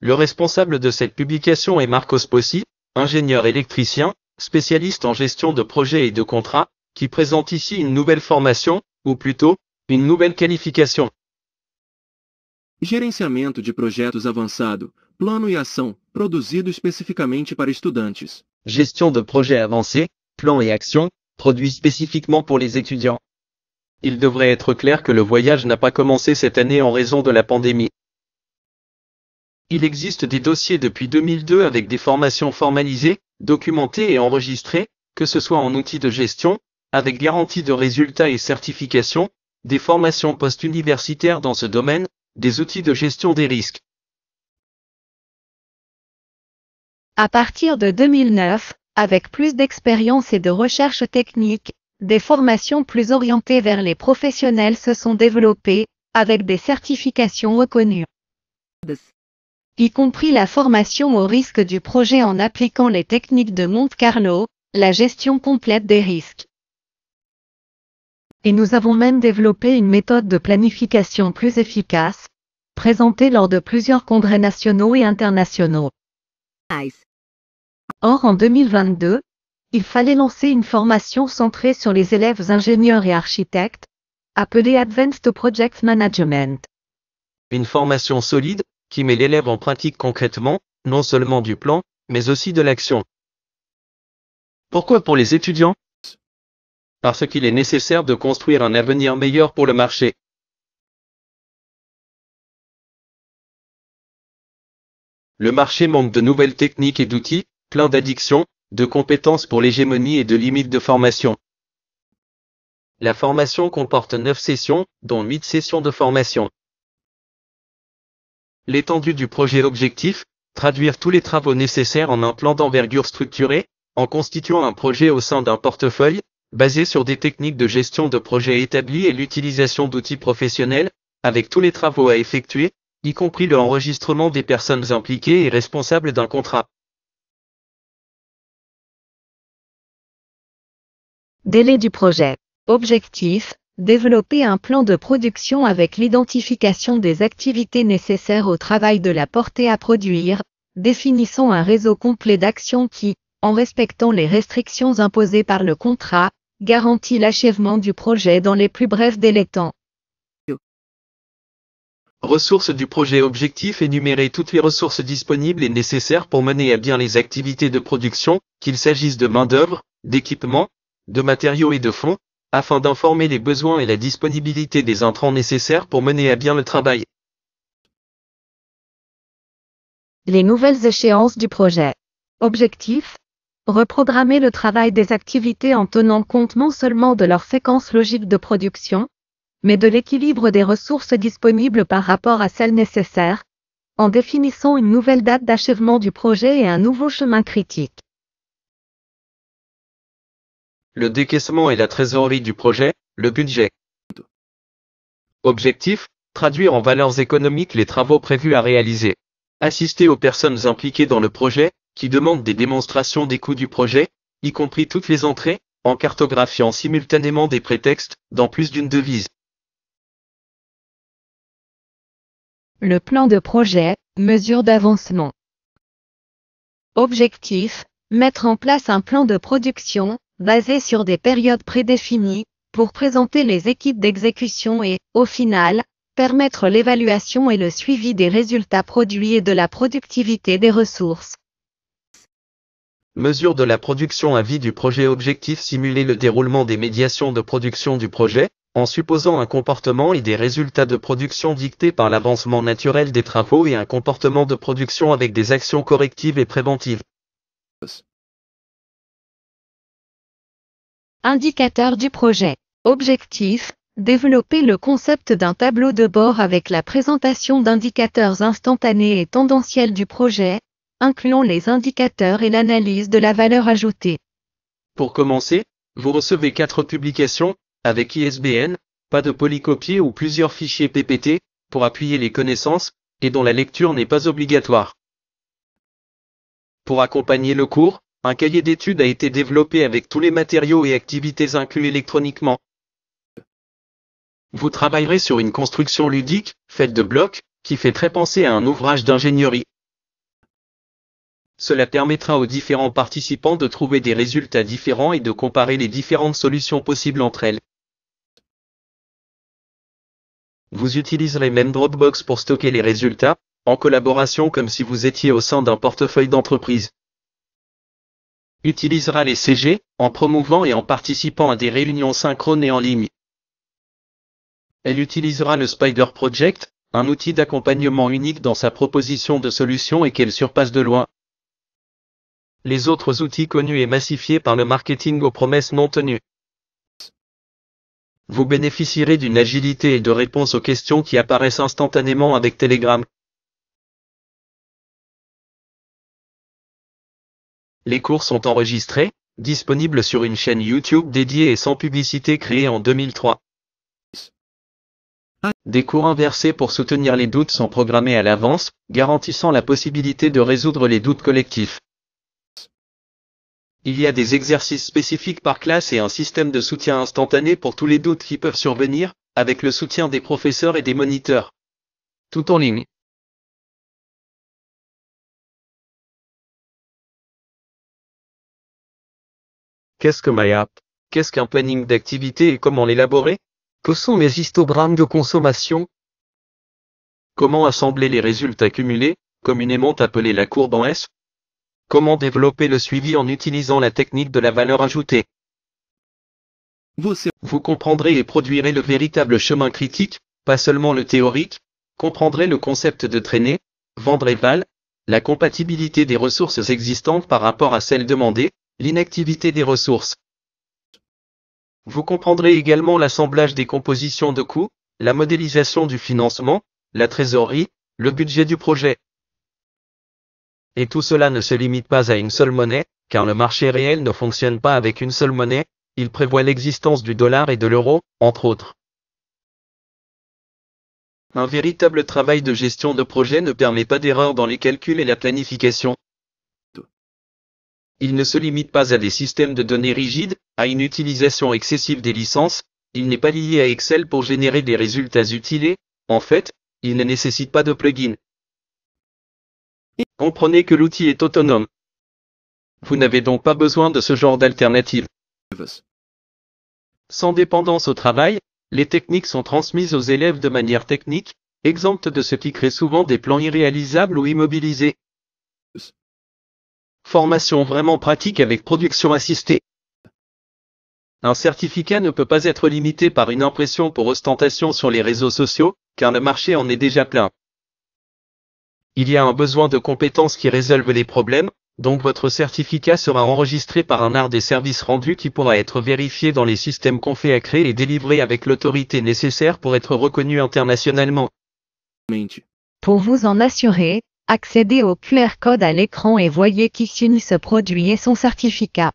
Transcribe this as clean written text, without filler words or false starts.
Le responsable de cette publication est Marcos Possi, ingénieur électricien, spécialiste en gestion de projets et de contrats, qui présente ici une nouvelle formation, ou plutôt, une nouvelle qualification. Gerenciamento de projetos avançado, plano e ação, produzido especificamente para estudantes. Gestion de projets avancés, plan et action, produit spécifiquement pour les étudiants. Il devrait être clair que le voyage n'a pas commencé cette année en raison de la pandémie. Il existe des dossiers depuis 2002 avec des formations formalisées, documentées et enregistrées, que ce soit en outils de gestion, avec garantie de résultats et certification, des formations post-universitaires dans ce domaine, des outils de gestion des risques. À partir de 2009, avec plus d'expérience et de recherche technique, des formations plus orientées vers les professionnels se sont développées, avec des certifications reconnues, y compris la formation au risque du projet en appliquant les techniques de Monte Carlo, la gestion complète des risques. Et nous avons même développé une méthode de planification plus efficace, présentée lors de plusieurs congrès nationaux et internationaux. Or en 2022, il fallait lancer une formation centrée sur les élèves ingénieurs et architectes, appelée Advanced Project Management. Une formation solide, qui met l'élève en pratique concrètement, non seulement du plan, mais aussi de l'action. Pourquoi pour les étudiants ? Parce qu'il est nécessaire de construire un avenir meilleur pour le marché. Le marché manque de nouvelles techniques et d'outils, plein d'addictions, de compétences pour l'hégémonie et de limites de formation. La formation comporte 9 sessions, dont 8 sessions de formation. L'étendue du projet objectif, traduire tous les travaux nécessaires en un plan d'envergure structuré, en constituant un projet au sein d'un portefeuille, basé sur des techniques de gestion de projet établies et l'utilisation d'outils professionnels, avec tous les travaux à effectuer, y compris le enregistrement des personnes impliquées et responsables d'un contrat. Délai du projet. Objectif, développer un plan de production avec l'identification des activités nécessaires au travail de la portée à produire, définissant un réseau complet d'actions qui, en respectant les restrictions imposées par le contrat, garantit l'achèvement du projet dans les plus brefs délais temps. Ressources du projet objectif, énumérer toutes les ressources disponibles et nécessaires pour mener à bien les activités de production, qu'il s'agisse de main-d'œuvre, d'équipement, de matériaux et de fonds, afin d'informer les besoins et la disponibilité des intrants nécessaires pour mener à bien le travail. Les nouvelles échéances du projet. Objectif, reprogrammer le travail des activités en tenant compte non seulement de leur séquence logique de production, mais de l'équilibre des ressources disponibles par rapport à celles nécessaires, en définissant une nouvelle date d'achèvement du projet et un nouveau chemin critique. Le décaissement et la trésorerie du projet, le budget. Objectif, traduire en valeurs économiques les travaux prévus à réaliser. Assister aux personnes impliquées dans le projet, qui demandent des démonstrations des coûts du projet, y compris toutes les entrées, en cartographiant simultanément des prétextes, dans plus d'une devise. Le plan de projet, mesure d'avancement. Objectif, mettre en place un plan de production, basé sur des périodes prédéfinies, pour présenter les équipes d'exécution et, au final, permettre l'évaluation et le suivi des résultats produits et de la productivité des ressources. Mesure de la production à vie du projet. Objectif, simuler le déroulement des médiations de production du projet, en supposant un comportement et des résultats de production dictés par l'avancement naturel des travaux et un comportement de production avec des actions correctives et préventives. Indicateur du projet. Objectif, développer le concept d'un tableau de bord avec la présentation d'indicateurs instantanés et tendanciels du projet, incluant les indicateurs et l'analyse de la valeur ajoutée. Pour commencer, vous recevez 4 publications, avec ISBN, pas de polycopier ou plusieurs fichiers PPT, pour appuyer les connaissances, et dont la lecture n'est pas obligatoire. Pour accompagner le cours, un cahier d'études a été développé avec tous les matériaux et activités inclus électroniquement. Vous travaillerez sur une construction ludique, faite de blocs, qui fait très penser à un ouvrage d'ingénierie. Cela permettra aux différents participants de trouver des résultats différents et de comparer les différentes solutions possibles entre elles. Vous utiliserez même Dropbox pour stocker les résultats, en collaboration comme si vous étiez au sein d'un portefeuille d'entreprise. Utilisera les CG, en promouvant et en participant à des réunions synchrones et en ligne. Elle utilisera le Spider Project, un outil d'accompagnement unique dans sa proposition de solution et qu'elle surpasse de loin les autres outils connus et massifiés par le marketing aux promesses non tenues. Vous bénéficierez d'une agilité et de réponses aux questions qui apparaissent instantanément avec Telegram. Les cours sont enregistrés, disponibles sur une chaîne YouTube dédiée et sans publicité créée en 2003. Des cours inversés pour soutenir les doutes sont programmés à l'avance, garantissant la possibilité de résoudre les doutes collectifs. Il y a des exercices spécifiques par classe et un système de soutien instantané pour tous les doutes qui peuvent survenir, avec le soutien des professeurs et des moniteurs. Tout en ligne. Qu'est-ce que MyApp? Qu'est-ce qu'un planning d'activité et comment l'élaborer? Que sont mes histogrammes de consommation? Comment assembler les résultats cumulés, communément appelés la courbe en S? Comment développer le suivi en utilisant la technique de la valeur ajoutée? Vous comprendrez et produirez le véritable chemin critique, pas seulement le théorique, comprendrez le concept de traîner, vendre et val, la compatibilité des ressources existantes par rapport à celles demandées, l'inactivité des ressources. Vous comprendrez également l'assemblage des compositions de coûts, la modélisation du financement, la trésorerie, le budget du projet. Et tout cela ne se limite pas à une seule monnaie, car le marché réel ne fonctionne pas avec une seule monnaie, il prévoit l'existence du dollar et de l'euro, entre autres. Un véritable travail de gestion de projet ne permet pas d'erreur dans les calculs et la planification. Il ne se limite pas à des systèmes de données rigides, à une utilisation excessive des licences, il n'est pas lié à Excel pour générer des résultats utiles et, en fait, il ne nécessite pas de plugin. Comprenez que l'outil est autonome. Vous n'avez donc pas besoin de ce genre d'alternative. Sans dépendance au travail, les techniques sont transmises aux élèves de manière technique, exemptes de ce qui crée souvent des plans irréalisables ou immobilisés. Formation vraiment pratique avec production assistée. Un certificat ne peut pas être limité par une impression pour ostentation sur les réseaux sociaux, car le marché en est déjà plein. Il y a un besoin de compétences qui résolvent les problèmes, donc votre certificat sera enregistré par un art des services rendus qui pourra être vérifié dans les systèmes Confé à créer et délivré avec l'autorité nécessaire pour être reconnu internationalement. Pour vous en assurer, accédez au QR code à l'écran et voyez qui signe ce produit et son certificat.